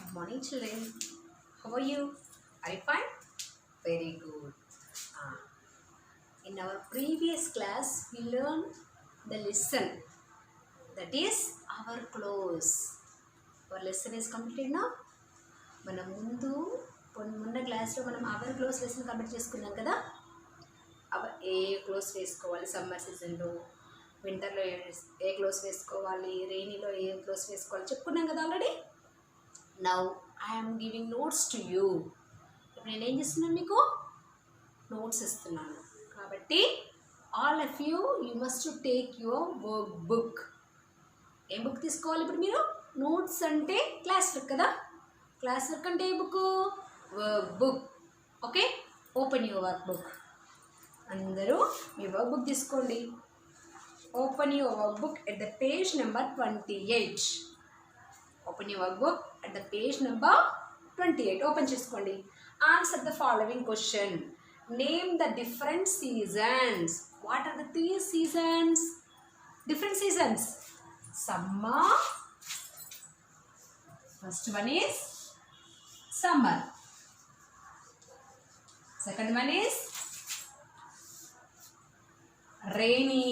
Good morning, children. How are you? Are you fine? Very good. In our previous class, we learned the lesson that is our clothes. Our lesson is completed now. మనం మొన్న క్లాస్లో మనం hour close lesson complete చేసుకున్నాం కదా. ఏ close వేసుకోవాలి summer సీజన్లో, వింటర్లో ఏ close వేసుకోవాలి, రెయినీలో ఏ క్లోజ్ వేసుకోవాలి చెప్పుకున్నాం కదా already. Now I'm giving notes to you. ఇప్పుడు నేను ఏం చేస్తున్నాను, మీకు నోట్స్ ఇస్తున్నాను. కాబట్టి all of you must take your work book. ఏం బుక్ తీసుకోవాలి ఇప్పుడు మీరు? నోట్స్ అంటే క్లాస్ వర్క్ కదా. క్లాస్ వర్క్ అంటే ఏ book? Work book. Okay, open your work book. అందరూ మీ వర్క్ బుక్ తీసుకోండి. Open your work book at the page number 28. Open your work book at the page number 28. Open చేసుకోండి. Answer the following question. Name the different seasons. What are the 3 seasons? Different seasons. Summer. First one is summer. Second one is rainy.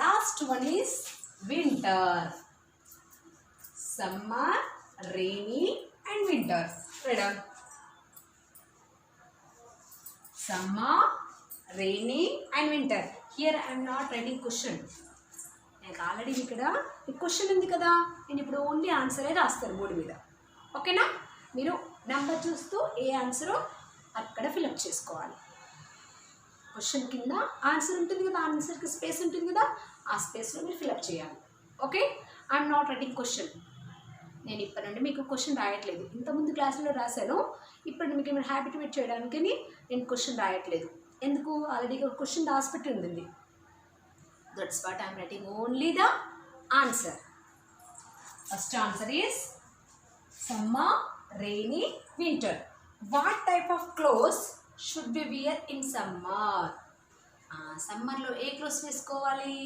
Last one is winter. Summer, rainy and winter. Write down. Summer, rainy and winter. Here I am not writing question. నాకు already ఇక్కడ question ఉంది కదా, నేను ఇప్పుడు only ఆన్సరే రాస్తాను board మీద. ఓకేనా? మీరు నెంబర్ చూస్తూ ఏ ఆన్సరో అక్కడ ఫిలప్ చేసుకోవాలి. క్వశ్చన్ కింద ఆన్సర్ ఉంటుంది కదా, ఆన్సర్కి స్పేస్ ఉంటుంది కదా, ఆ స్పేస్లో మీరు ఫిలప్ చేయాలి. Okay, I'm not writing question. నేను ఇప్పటి నుండి మీకు క్వశ్చన్ రాయట్లేదు. ఇంతకుముందు క్లాసులో రాశాను, ఇప్పుడు మీకు ఏమైనా హ్యాబిట్యుయేట్ చేయడానికి నేను క్వశ్చన్ రాయట్లేదు. ఎందుకు? ఆల్రెడీ క్వశ్చన్ రాసిపెట్టి ఉంది. That's what I'm writing only the answer. First answer is summer, rainy, winter. What type of clothes should be wear in summer? సమ్మర్లో ఏ క్లోత్స్ వేసుకోవాలి?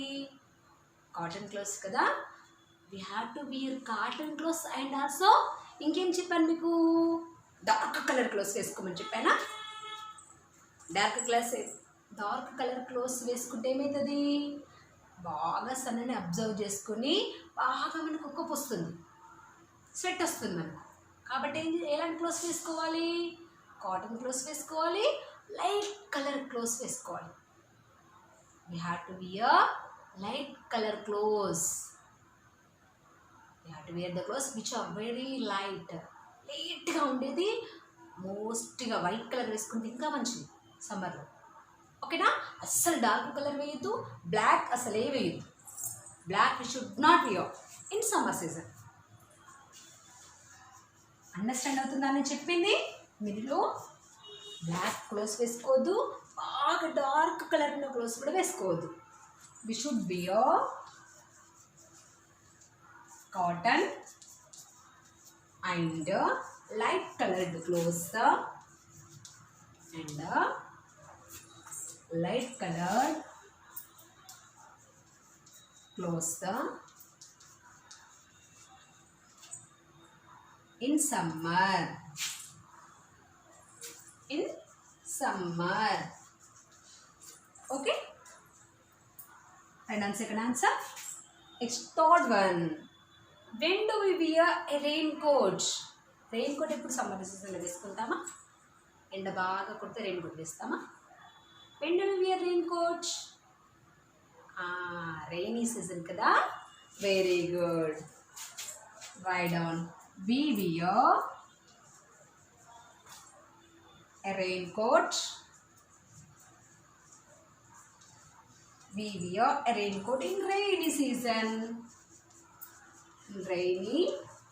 కాటన్ క్లోత్స్ కదా. we have to wear cotton clothes and also ఇంకేం చెప్పాను మీకు? Dark colour clothes వేసుకోమని చెప్పానా? Dark colour clothes వేసుకుంటే ఏమవుతుంది? బాగా సన్నని అబ్జర్వ్ చేసుకుని బాగా మనకు ఉక్కపో వస్తుంది, స్వెట్ వస్తుంది మనకు. కాబట్టి ఎలాంటి క్లోత్స్ వేసుకోవాలి? కాటన్ క్లోత్స్ వేసుకోవాలి, లైట్ కలర్ క్లోత్స్ వేసుకోవాలి. we have to wear light color clothes. You have to wear the clothes which are very light. లైట్గా ఉండేది, మోస్ట్గా వైట్ కలర్ వేసుకుంటే ఇంకా మంచిది సమ్మర్లో. ఓకేనా? అస్సలు డార్క్ కలర్ వేయద్దు, బ్లాక్ అసలే వేయద్దు. Black we should not wear in summer season. Understand అవుతుందా నేను చెప్పింది? మీరు బ్లాక్ క్లోత్స్ వేసుకోవద్దు, బాగా డార్క్ కలర్ ఉన్న క్లోత్స్ కూడా వేసుకోవద్దు. We should wear cotton and light colored clothes and light colored clothes in summer. Okay, and on second answer, it's third one. When do we wear a raincoat? Raincoat ఎప్పుడు summer సీజన్లో వేసుకుంటామా? ఎండ బాగా కొడితే raincoat వేస్తామా? when do we wear raincoat? Rainy season కదా. Very good. write down. we wear a raincoat. we wear a raincoat in rainy season. Rainy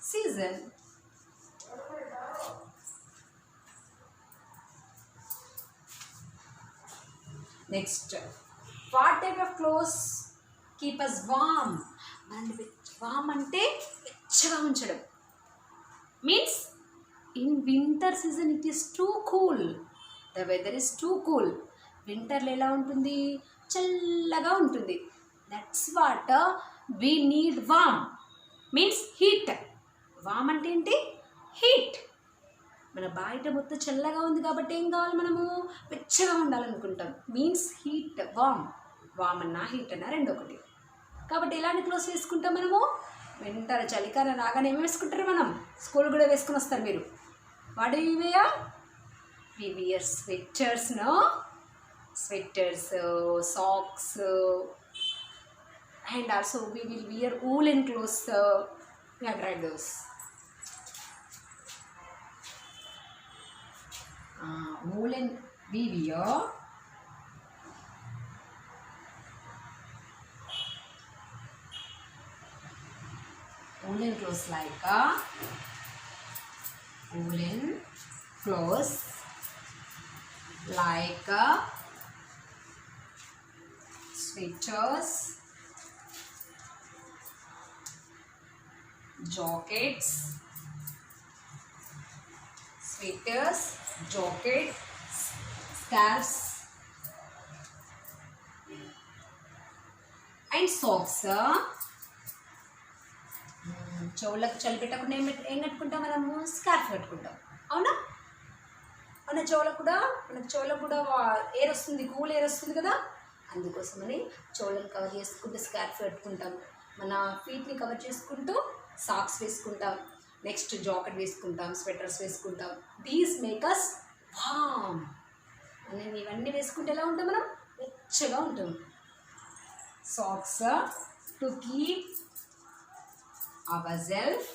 season. Next, what type of clothes keep us warm? వామ్ అంటే వెచ్చగా ఉంచడం. Means in winter season it is two cool. The weather is two cool. వింటర్లో ఎలా ఉంటుంది? చల్లగా ఉంటుంది. That's what we need warm. Means heat. వామ్ అంటే ఏంటి? హీట్. మన బయట మొత్తం చల్లగా ఉంది కాబట్టి ఏం కావాలి, మనము వెచ్చగా ఉండాలనుకుంటాం. Means heat. వామ్ అన్నా హీట్ అన్నా రెండు ఒకటి. కాబట్టి ఎలాంటి క్లోత్స్ వేసుకుంటాం మనము? వింటర్ చలికాలం రాగానే ఏమి వేసుకుంటారు మనం? స్కూల్ కూడా వేసుకుని వస్తారు మీరు. What do you wear? We wear sweaters, no? Sweaters, socks, and also we will wear woolen clothes. We have tried those. Woolen we wear woolen clothes like woolen clothes like sweaters, jackets, sweaters, jackets, scarves and socks. చెవులకు చలి పెట్టకుండా ఏం కట్టుకుంటాం మనము? Scarf కట్టుకుంటాం. అవునా? మన చెవులకు కూడా ఎయిర్ వస్తుంది, కూల్ ఎయిర్ వస్తుంది కదా, అందుకోసమని చెవులను కవర్ చేసుకుంటూ స్కార్ఫ్ కట్టుకుంటాం. మన ఫీట్ని కవర్ చేసుకుంటూ సాక్స్ వేసుకుంటాం. నెక్స్ట్ జాకెట్ వేసుకుంటాం, స్వెటర్స్ వేసుకుంటాం. These make us warm. మనం ఇవన్నీ వేసుకుంటే ఎలా ఉంటాం? మనం వెచ్చగా ఉంటాం. Socks to keep ourselves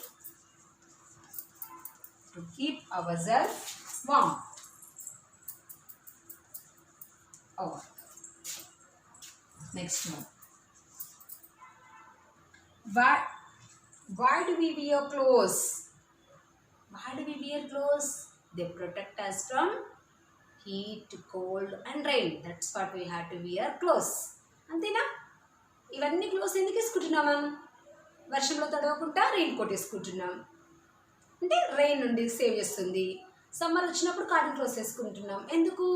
warm. Next one. Why do we wear clothes? They protect us from heat, cold and rain. That's what we have to wear clothes. అంతేనా? ఇవన్నీ క్లోత్స్ ఎందుకు వేసుకుంటున్నాం మనం? వర్షంలో తడవకుండా రెయిన్ కోట్ వేసుకుంటున్నాం, అంటే రెయిన్ నుండి సేవ్ చేస్తుంది. సమ్మర్ వచ్చినప్పుడు కాటన్ క్లోత్స్ వేసుకుంటున్నాం, ఎందుకు?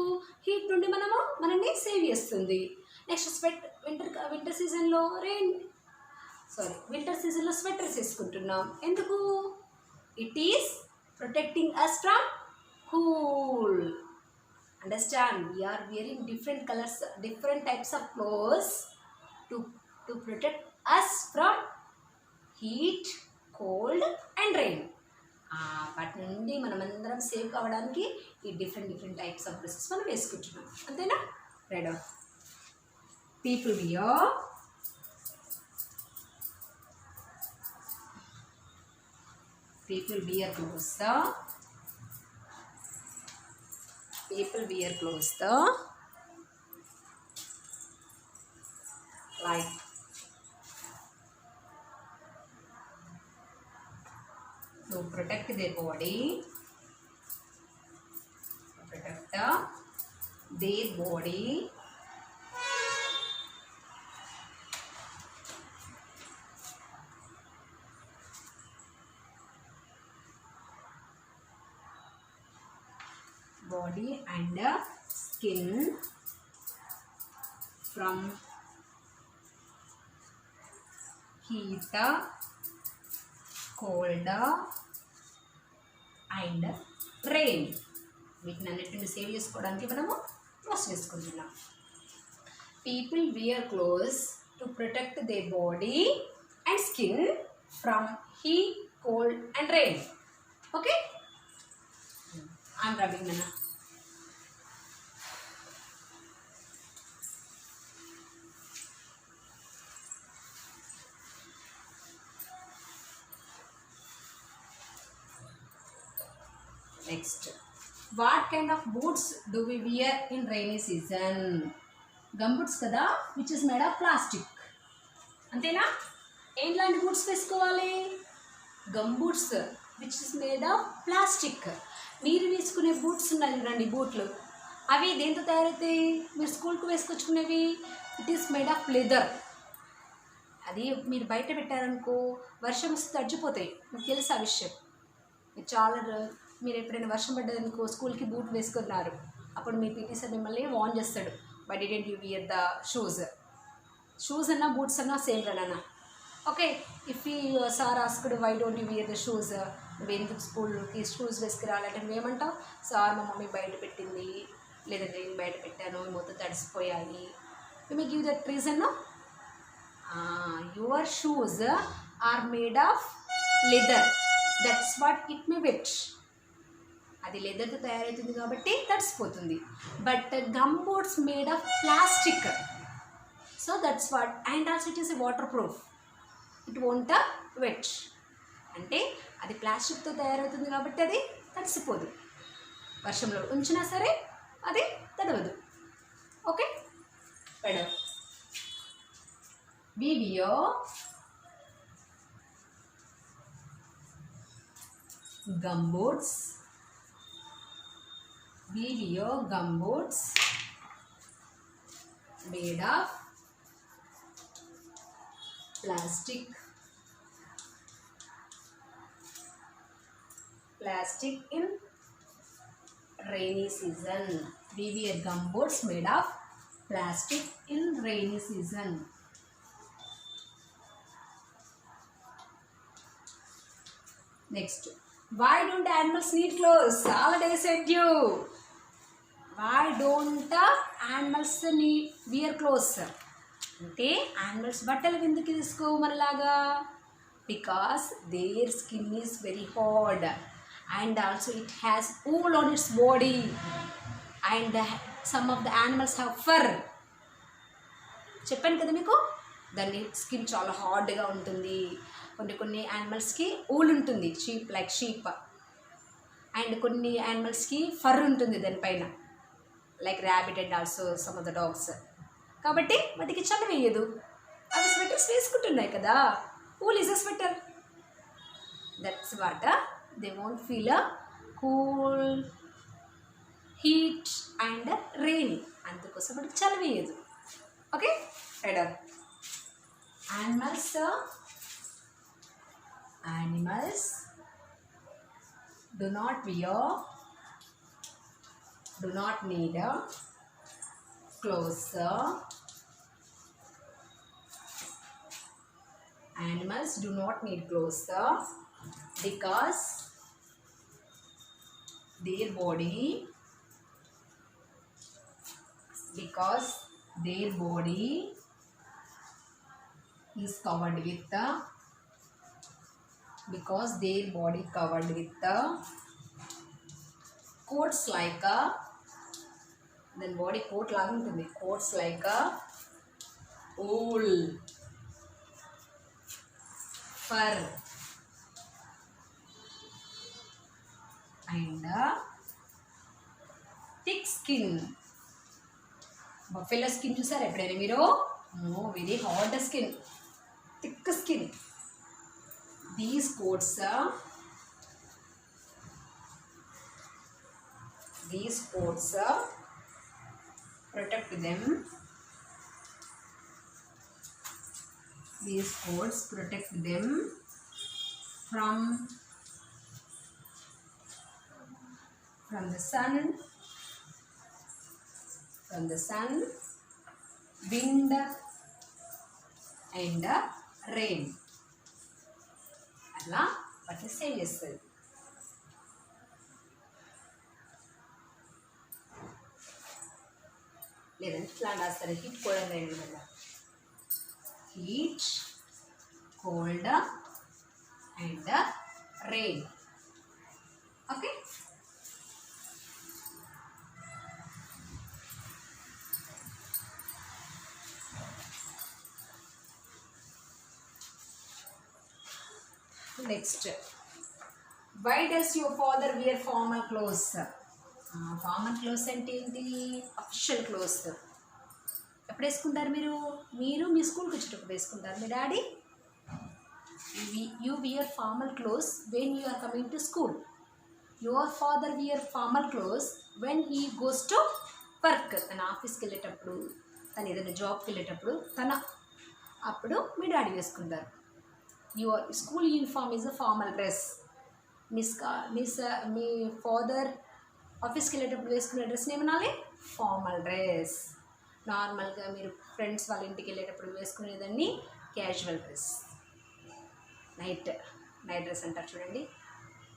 హీట్ నుండి మనల్ని సేవ్ చేస్తుంది. నెక్స్ట్ వింటర్ సీజన్లో స్వెటర్స్ వేసుకుంటున్నాం, ఎందుకు? It is protecting us from cool. Understand? We're wearing different types of clothes to protect us from heat, cold and rain. వాటి నుండి మనమందరం సేవ్ కావడానికి ఈ డిఫరెంట్ టైప్స్ ఆఫ్ డ్రెస్సెస్ మనం వేసుకుంటున్నాం. అంతేనా? Right. People wear clothes like to protect their body, body and skin from heat, cold and rain. వీటిని అన్నిటిని సేవ్ చేసుకోవడానికి మనము క్లోత్స్ వేసుకుంటున్నాం. People wear clothes to protect their body and skin from heat, cold and rain. Okay, I'm rubbing నన్నా. Next, what kind of boots do we wear in rainy season? Gumboots kada, which is made of plastic. అంతేనా? ఏంలాంటి boots వేసుకోవాలి? Gumboots which is made of plastic. మీరు వేసుకునే boots ఉన్నాయి చూడండి, బూట్లు, అవి దేంతో తయారవుతాయి? మీరు స్కూల్కి వేసుకొచ్చుకునేవి it is made of leather. అది మీరు బయట పెట్టారనుకో వర్షం వస్తే తడిచిపోతాయి. మీకు తెలుసు ఆ విషయం. మీరు ఎప్పుడైనా వర్షం పడ్డదనుకో స్కూల్కి బూట్ వేసుకున్నారు, అప్పుడు మీ పీటీ సార్ మిమ్మల్ని వార్న్ చేస్తాడు, why didn't you wear the shoes అన్నా బూట్స్ అన్నా సేమ్ రన్ అన్నా. ఓకే, ఇఫ్ ఈ sir asked why don't you wear the shoes, నువ్వు ఎందుకు స్కూల్కి షూస్ వేసుకురాలంటే నువ్వేమంటావు? సార్ మా మమ్మీ బయట పెట్టింది, లేదంటే నేను బయట పెట్టాను, మొత్తం తడిసిపోయాయి. You may give that reason. Your shoes are made of leather, that's what it may wet. అది లెదర్తో తయారవుతుంది కాబట్టి తడిసిపోతుంది. But gum boots made of plastic, so that's what, and also it is a water proof, it won't wet. అంటే అది ప్లాస్టిక్తో తయారవుతుంది కాబట్టి అది తడిసిపోదు, వర్షంలో ఉంచినా సరే అది తడవదు. Okay, పెడవ్. We wear gumboots. We wear gumboots made of plastic. Plastic in rainy season. We wear gumboots made of plastic in rainy season. Next, why don't animals need clothes? Already said you. Why don't animals need wear clothes? అంటే animals బట్టలు ఎందుకు తీసుకోవు మనలాగా? Because their skin is very hard and also it has wool on its body, and some of the animals have fur. చెప్పాను కదా మీకు, దాని skin చాలా హార్డ్గా ఉంటుంది. కొన్ని యానిమల్స్కి ఊల్ ఉంటుంది, షీప్ లైక్ షీప్, అండ్ కొన్ని యానిమల్స్కి ఫర్ ఉంటుంది దానిపైన, like rabbit and also some of the dogs. కాబట్టి వాటికి చలి వేయదు, అవి స్వెటర్స్ వేసుకుంటున్నాయి కదా. Wool is a sweater, that's what they won't feel a cool, heat and rain, అందుకోసం వాటికి చలి వేయదు. Okay, rider. Animals do not need clothes. Animals do not need clothes because their body is covered with coats like then body coat లాగా ఉంటుంది, coats like wool, fur and thick skin. Buffalo skin చూసారు ఎప్పుడైనా మీరు? Very hard skin, thick skin. These coats protect them. These coats protect them from the sun, wind and rain. అలా వాటిని save చేస్తుంది. లేదంటే ఇట్లా రాస్తారు, హీట్ కోల్డ్ అండ్ వల్ల, heat cold and rain. Okay, next, why does your father wear formal clothes? Formal clothes అంటే ఏంటి? Official clothes. ఎప్పుడు వేసుకుంటారు మీరు మీ స్కూల్కి వచ్చేటప్పుడు వేసుకుంటారు. మీ daddy, you wear formal clothes when you are coming to school. Your father wear formal clothes when he goes to work. తన ఆఫీస్కి వెళ్ళేటప్పుడు, తను ఏదైనా జాబ్కి వెళ్ళేటప్పుడు అప్పుడు మీ డాడీ వేసుకుంటారు. Your school uniform is a formal dress. Me father ఆఫీస్కి వెళ్ళేటప్పుడు వేసుకునే డ్రెస్ని ఏమనాలి? Formal dress. నార్మల్గా మీరు ఫ్రెండ్స్ వాళ్ళ ఇంటికి వెళ్ళేటప్పుడు వేసుకునేదాన్ని క్యాజువల్ డ్రెస్. నైట్ డ్రెస్ అంటారు చూడండి,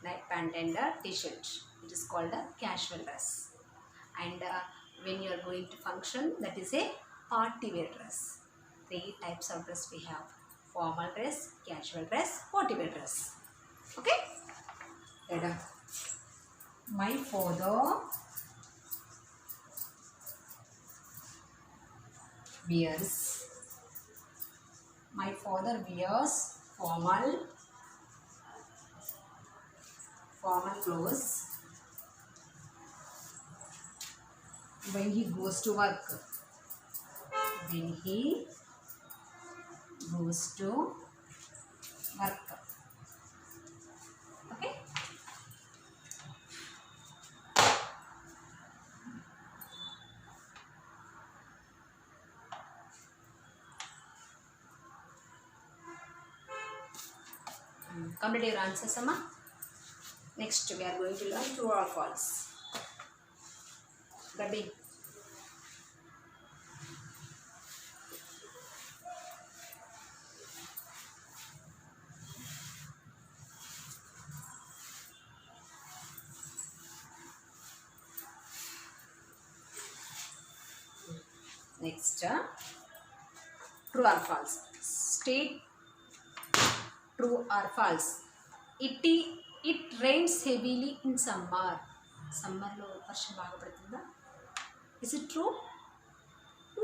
night pant and T shirt, it is called a casual dress. And when you are going to function, that is a party wear dress. 3 types of dress we have: formal dress, casual dress, party wear dress. Okay, Ada. My father wears formal clothes when he goes to work. Okay. Complete your answers, Amma. Next, we are going to learn true or false. Gabi. Next, true or false. State true or false. It rains heavily in summer. సమ్మర్లో వర్షం బాగా పడుతుందా? Is it true?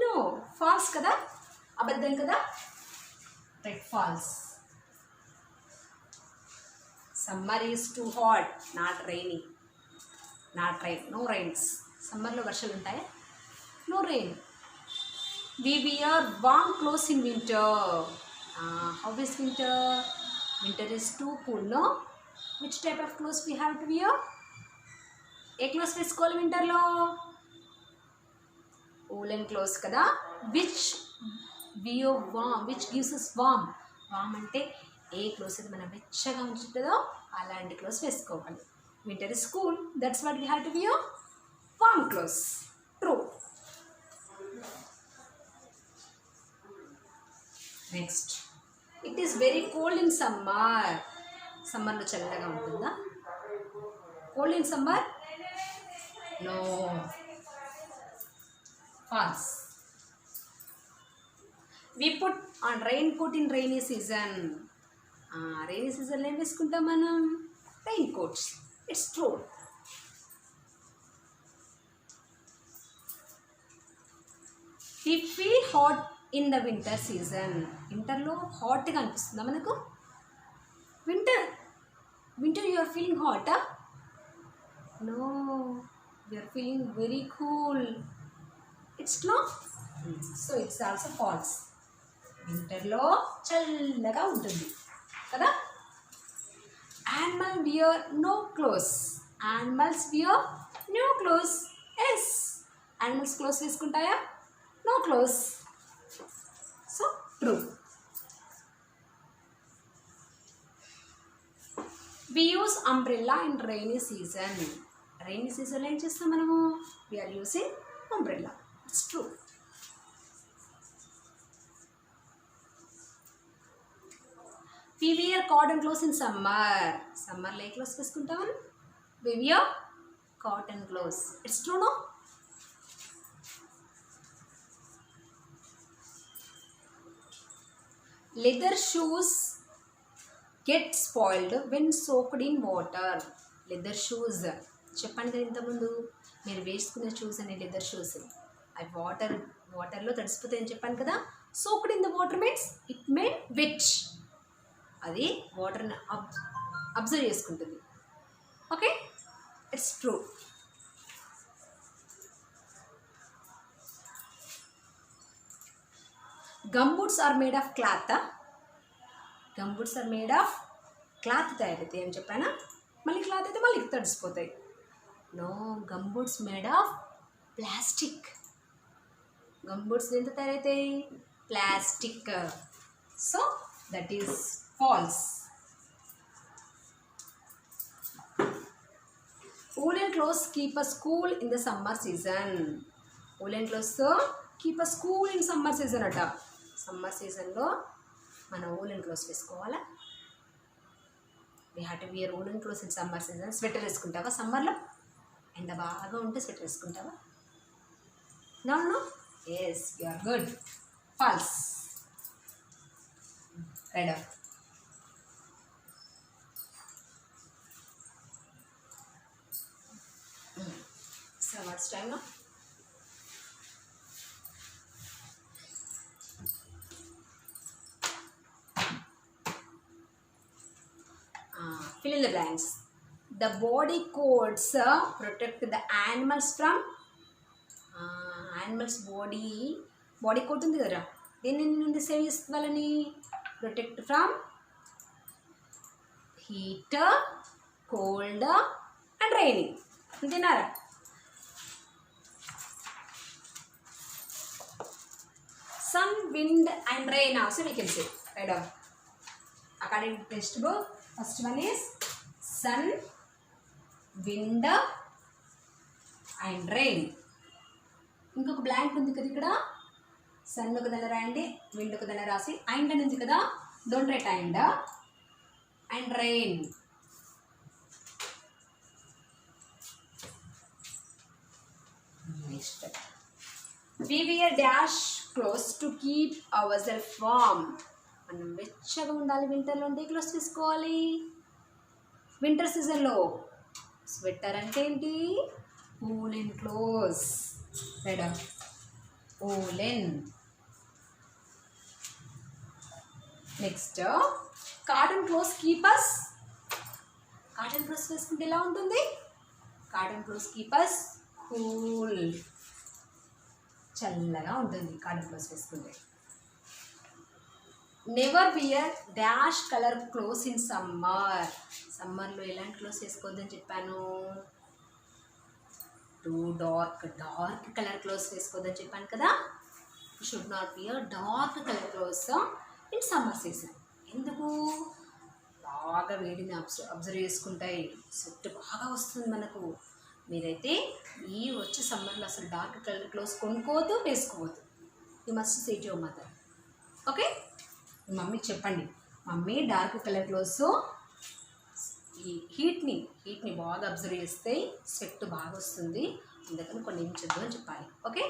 No, false కదా, అబద్ధం కదా. Right, false. Summer is too hot, not rainy. No rains. సమ్మర్లో వర్షాలు ఉంటాయా? No rain. We wear warm clothes in winter. How is winter? Winter is too cool, no? Which type of clothes we have to wear? A clothes వేసుకోవాలి వింటర్లో? woolen clothes కదా. Which wear warm, which gives us warm. వామ్ అంటే ఏ clothes అయితే మనం వెచ్చగా ఉంచుతుందో అలాంటి clothes వేసుకోవాలి. Winter is cool, that's what we have to wear warm clothes. True. Next, it is very cold in summer. సమ్మర్లో చల్లగా ఉంటుందా? Cold in summer? No, false. We put on rain coat in rainy season. Rainy సీజన్లో ఏం వేసుకుంటాం మనం? Rain coats. It's true. We feel hot in the winter season. వింటర్లో హాట్గా అనిపిస్తుందా మనకు? వింటర్ యు ఆర్ ఫీలింగ్ హాటా? No, you are feeling very cool. It's no. So it's also false. వింటర్లో చల్లగా ఉంటుంది కదా. Animal wear no clothes. Animals wear new clothes. Yes, animals clothes వేసుకుంటాయా? No clothes. So true. We use umbrella in rainy season. Rainy సీజన్లో ఏం చేస్తాం మనము? We are using umbrella. It's true. We wear cotton clothes in summer. సమ్మర్లో ఏ clothes వేసుకుంటాం? We wear cotton clothes. It's true, no? Leather shoes get spoiled when soaked in water. Leather shoes చెప్పండి కదా ఇంతకుముందు, మీరు వేసుకునే షూస్ అనే లెదర్ షూస్ అవి వాటర్లో తడిసిపోతాయి అని చెప్పాను కదా. Soaked in the water means it may wet. అది వాటర్ని అబ్జర్వ్ చేసుకుంటుంది. Okay, it's true. Gumboots are made of cloth. Gumboots are made of cloth తయారైతే ఏం చెప్పానా? మళ్ళీ క్లాత్ అయితే మళ్ళీ తడిసిపోతాయి. No, gumboots made of plastic. Gumboots ఎంత తయారైతాయి? Plastic. So that is false. woolen clothes keep us cool in the summer season. woolen clothes keep us cool in summer season అట. సమ్మర్ సీజన్లో మనం woolen clothes వేసుకోవాలా? We have to wear woolen clothes in summer season. Sweater వేసుకుంటావా సమ్మర్లో? ఎండ బాగా ఉంటే sweater వేసుకుంటావా? No no. Yes, you are good. False. Right off. So what's time now? Fill in the blanks. The body coats protect the animals from animals body coat ఉంది కదా, దేని నుండి సేవ్ చేస్తుంది వాళ్ళని? Protect from heat, cold and raining. అంతేనారా? Sun, wind and rain also we can say. Right off. According to textbook, first one is sun, wind and rain. ఇంకొక blank ఉంది కదా ఇక్కడ. సన్ ఒక దాన్ని రాయండి, విండ్ ఒక దాన్ని రాసి, అండ్ అని ఉంది కదా, don't write and rain. Next we wear dash clothes to keep ourselves warm. మనం వెచ్చగా ఉండాలి. వింటర్లో ఉండే క్లోత్స్ తీసుకోవాలి. వింటర్ సీజన్లో స్వెటర్ అంటే ఏంటి? woolen clothes. Right, woolen. Next cotton clothes keep us. Cotton clothes వేసుకుంటే ఎలా ఉంటుంది? Cotton clothes keep us cool. చల్లగా ఉంటుంది కాటన్ క్లోత్స్ వేసుకుంటే. Never wear dash colour clothes in summer. సమ్మర్లో ఎలాంటి క్లోత్స్ వేసుకోవద్దని చెప్పాను? టూ డార్క్ కలర్ క్లోత్స్ వేసుకోవద్దని చెప్పాను కదా. You should not wear dark colour clothes in summer season. ఎందుకు? బాగా వేడిని అబ్జర్వ్ చేసుకుంటాయి, స్వెట్ బాగా వస్తుంది మనకు. మీరైతే ఈ వచ్చే సమ్మర్లో అసలు డార్క్ కలర్ క్లోత్స్ కొనుక్కోవద్దు, వేసుకోవద్దు. You must say to your mother. Okay, మీ మమ్మీకి చెప్పండి, మమ్మీ డార్క్ కలర్ క్లోత్స్ ఈ హీట్ని బాగా అబ్జర్వ్ చేస్తే స్వెట్ బాగా వస్తుంది, అందుకని కొన్ని ఎంచొద్దు అని చెప్పాలి. Okay,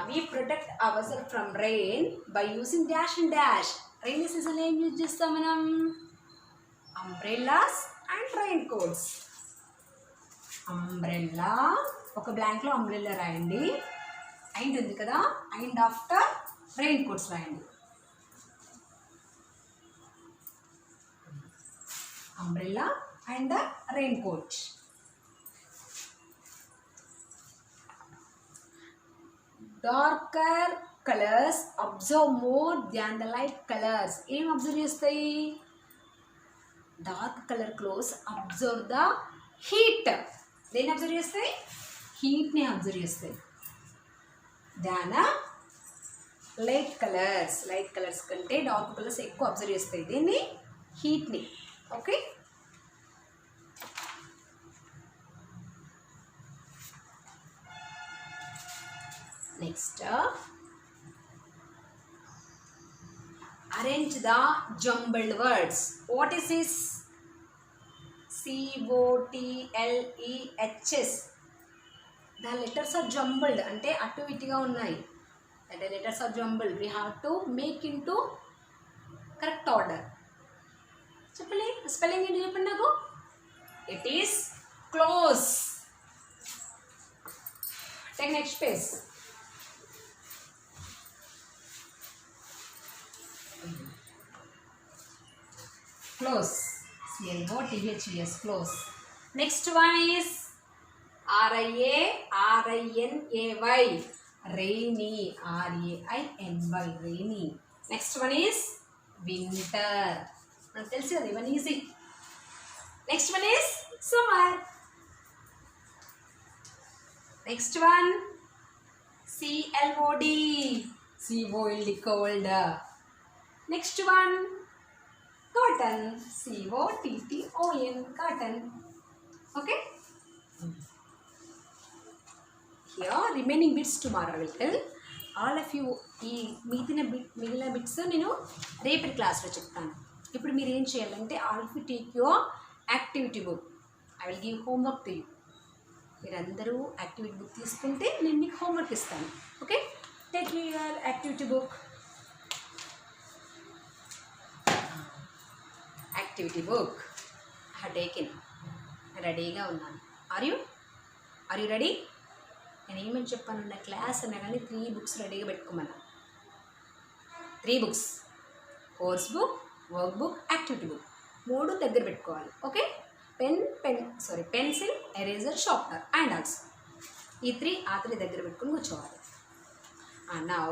we protect ourselves from rain by using dash and dash. Rainy సీజన్లో ఏం యూజ్ చేస్తాం మనం? Umbrellas and rain coats. Umbrella, ఒక బ్లాంక్లో అంబ్రెల్లా రాయండి, అండ్ ఉంది కదా, అండ్ ఆఫ్టర్ రెయిన్ కోట్స్ రాయండి. Umbrella and rain coat. Darker colours observe more than the light colours. ఏం అబ్జర్వ్ చేస్తాయి? Dark colour clothes observe the heat. దేన్ని అబ్జర్వ్ చేస్తాయి? హీట్ని అబ్జర్వ్ చేస్తాయి. దాన లైట్ కలర్స్ కంటే డార్క్ కలర్స్ ఎక్కువ అబ్జర్వ్ చేస్తాయి. దీన్ని హీట్ని. Okay, next arrange the jumbled words. What is this? COTLEHS. The letters are jumbled, అంటే అటు ఇటుగా ఉన్నాయి. The letters are jumbled. We have to make into correct order. చెప్పండి, స్పెల్లింగ్ ఏంటి చెప్పండి నాకు? It is close. Take next page. Close. CLOTHES, close. Next one is RIANAY. Rainy. RAINY. Rainy. Next one is winter. Now tell you one easy. Next one is summer. Next one CLOD. COLD, cold. Next one cotton. COTTON, cotton. Okay, here remaining bits tomorrow I will tell. All of you ఈ మిగిలిన bits నేను రేపటి క్లాస్లో చెప్తాను. ఇప్పుడు మీరు ఏం చేయాలంటే all of you take your activity book. I will give homework to you. మీరందరూ యాక్టివిటీ బుక్ తీసుకుంటే నేను మీకు హోంవర్క్ ఇస్తాను. Okay, take your activity book. Activity book I have taken. రెడీగా ఉన్నాను. Are you ready? నేను ఏమని చెప్పాను, నా క్లాస్ అన్నా కానీ 3 బుక్స్ రెడీగా పెట్టుకోమన్నా. 3 books, course book, work book, activity book 3 దగ్గర పెట్టుకోవాలి. Okay, pencil, eraser, sharpener and also ఈ 3 దగ్గర పెట్టుకొని కూర్చోవాలి. Now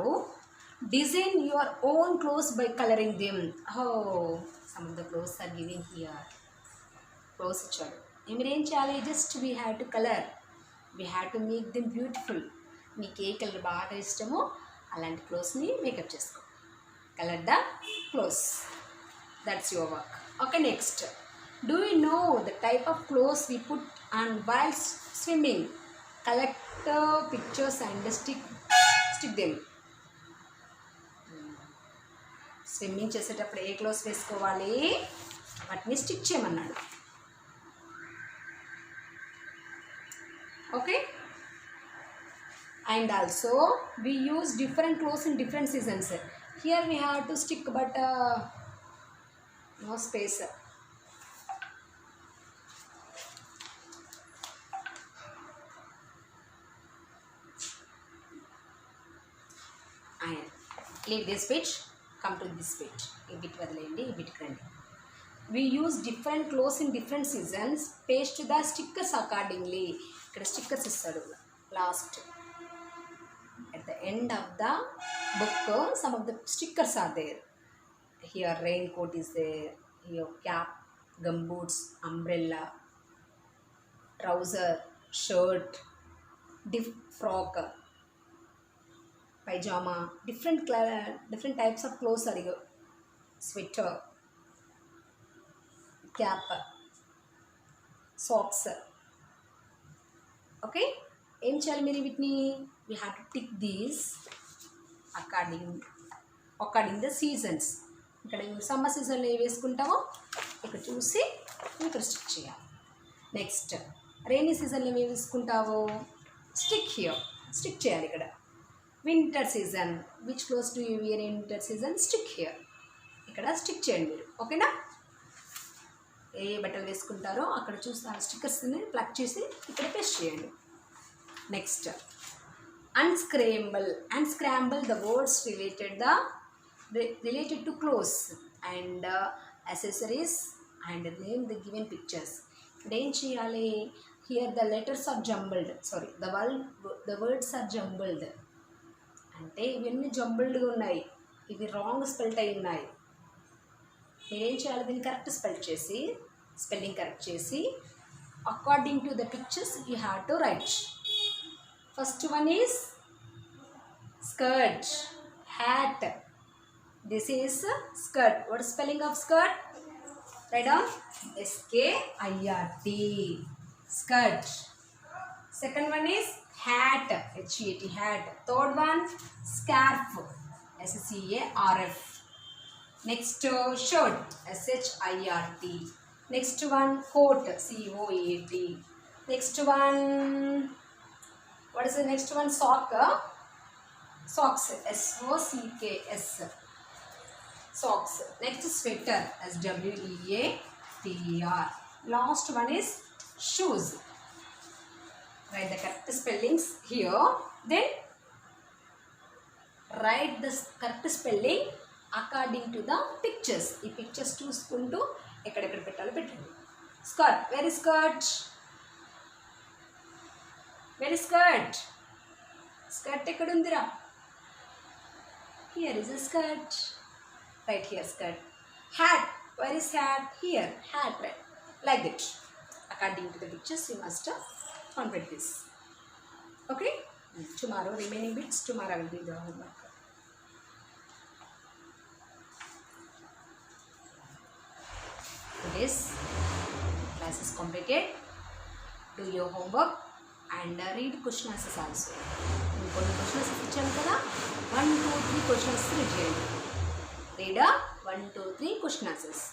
design your own clothes by colouring them. Some of the clothes are giving here. Clothes ఇచ్చాడు, మీరేం చేయాలి? Just we have to colour, we have to make them beautiful. మీకు ఏ colour బాగా ఇష్టమో అలాంటి క్లోత్స్ని మేకప్ చేసుకో. Colour the clothes. That's your work. Okay, next, do you know the type of clothes we put on while swimming? Collect pictures and stick them. Swimming చేసేటప్పుడు ఏ clothes వేసుకోవాలి? వాటిని స్టిక్ చేయమన్నాడు. Okay, and also we use different clothes in different seasons. Here we have to stick, but no space. Leave this page, come to this page. A bit vadalendi, a bit grandi. We use different clothes in different seasons. Paste the stickers accordingly. ఇక్కడ stickers ఇస్తాడు last. at the end of the book some of the stickers are there. Here raincoat is there, here cap, gumboots, umbrella, trouser, shirt, frock, pajama, different types of clothes are here. Sweater, cap, socks. Okay, ఏం చేయాలి మీరు వీటిని? We have to tick these according the seasons. ఇక్కడ summer సీజన్లో ఏవి వేసుకుంటామో ఇక్కడ చూసి ఇక్కడ స్టిక్ చేయాలి. నెక్స్ట్, రైనీ సీజన్లో ఏమి వేసుకుంటావో స్టిక్ చేయాలి ఇక్కడ. Winter season, which clothes do you wear in winter season? Stick here. ఇక్కడ స్టిక్ చేయండి మీరు. ఓకేనా? ఏ బట్టలు వేసుకుంటారో అక్కడ చూసి ఆ స్టిక్కర్స్ని ప్లగ్ చేసి ఇక్కడ పేస్ట్ చేయండి. Next, unscramble the words related to clothes and accessories and name the given pictures. ఇప్పుడు ఏం చేయాలి? Here the letters are jumbled, the words are jumbled. అంటే ఇవన్నీ జంబుల్డ్గా ఉన్నాయి, ఇవి రాంగ్ స్పెల్ట్ అయి ఉన్నాయి. మీరేం చేయాలి? దీన్ని స్పెల్లింగ్ కరెక్ట్ చేసి according to the pictures you have to right. First one is skirt, hat. This is skirt. What is spelling of skirt? Right down SKIRT, skirt. Second one is hat, HAT, hat. Third one scarf, SCARF. Next, shirt, SHIRT. Next one, coat, COAT. Next one, what is the next one? Socks, SOCKS. Socks. Next, sweater, SWEATER. Last one is shoes. Write the correct spellings here. Then write the correct spelling according to the pictures. ఈ pictures చూసుకుంటూ ఎక్కడెక్కడ పెట్టాలో పెట్టండి. Skirt, very skirt, skirt ఎక్కడుందిరా? Here is a skirt, right here skirt. Hat, where is hat? Here hat, right. Like that according to the pictures you must complete this. Okay, tomorrow remaining bits, tomorrow I will do the homework. Today's class is completed. Do your homework and read question answers also. కొన్ని questions ఇచ్చాను కదా, 1, 2, 3 questions read చేయండి. Read 1, 2, 3 question answers.